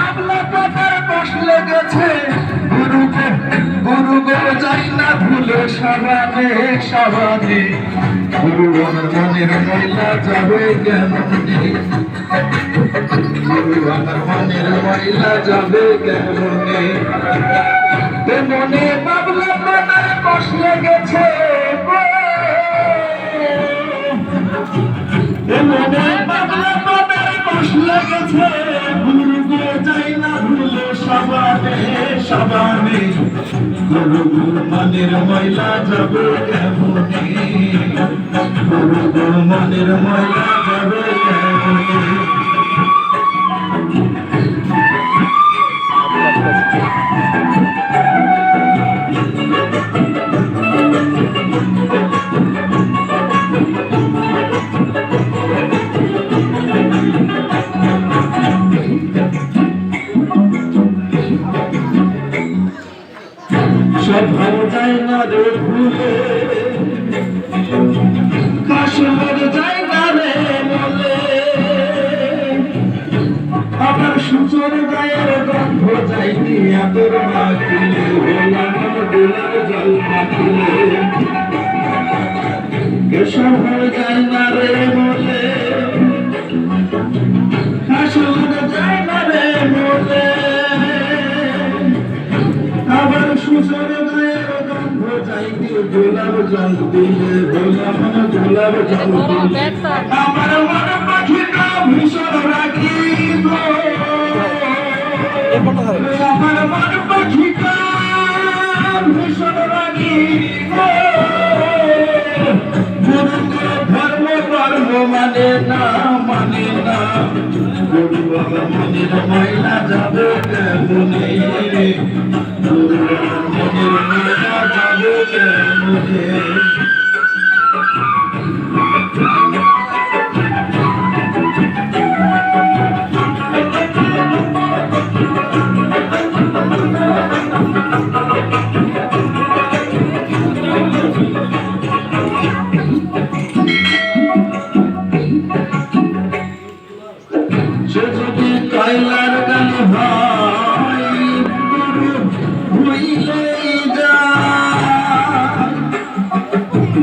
বাবলা পাতার কষ লেগেছে গুরুকে গুরু গো যাই না ভুলে সাবানে সাবানে গুরু আমার মনের ময়লা যাবে কেমনে গুরু আমার মনের ময়লা যাবে কেমনে মনে বাবলা পাতার কষ লেগেছে মনে বাবলা পাতার কষ লেগেছে গুরু গো যাই না ভুলে সাবানে সাবানে গুরু মনের ময়লা যাবে কেমনে গুরু মনের ময়লা যাবে কেমনে সব ভালো যায় না রে ভুলে কাশমর যায় না রে বলে আবার সুচর গায়ের গন্ধ যাইনি আদর মাখিলে হলাম দোলার জল মাখিলে কেশব হয়ে যায় না রে বলে কাশমর যায় না রে বলে আবার সুচর গায়ের গন্ধ যাইনি গোলাপ জল দিলে গোলাপ গোলাপ জল দিলে আমার মন পাখিটা ভীষণ রাখি আমার মন পাখিটা ভীষণ রাখি ধর্ম কর্ম মানে না গুরু আমার মনের ময়লা যাবে কেমনে গুরু আমার মনের ময়লা যাবে কেমনে যদি কয়লার গান হয় ভুইলে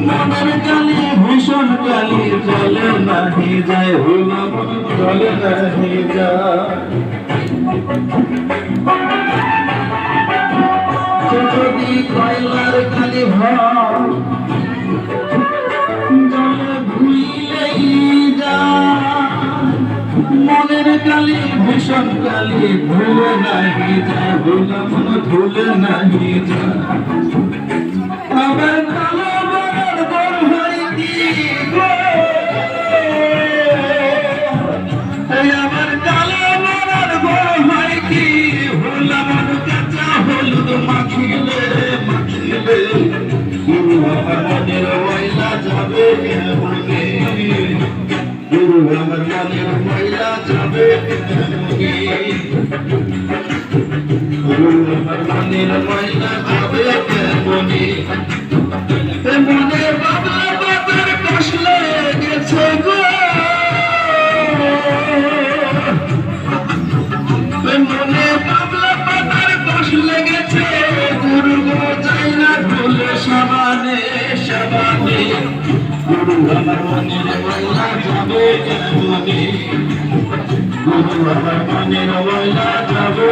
মনের গালি ভীষণ গালি চলে নাহি যায় হলাম চলে নাহি যায় যদি কয়লার গালি হয় জলে ভুইলেই মনের কালি ভীষণ কালি ভুলে নাহি যায় ভুলা মন ভুলে নাহি যায় আবার কালো বরণ বর হইতি আমার কালো বরণ বর হইতি ভুলা মন কাঁচা হলুদ মাখিলে মাখিলে গুরু আমার মনের ময়লা যাবে কেমনে গুরু আমার মনের ময়লা যাবে কেমনে গুরু আমার মনের ময়লা যাবে কেমনে মনে বাবলা পাতার কষ লেগেছে গো মনে বাবলা পাতার কষ লেগেছে গুরু গো যাই না ভুলে সাবানে সাবানে গুরু আমার মনের ময়লা যাবে কেমনে গুরু আমার মনের ময়লা যাবে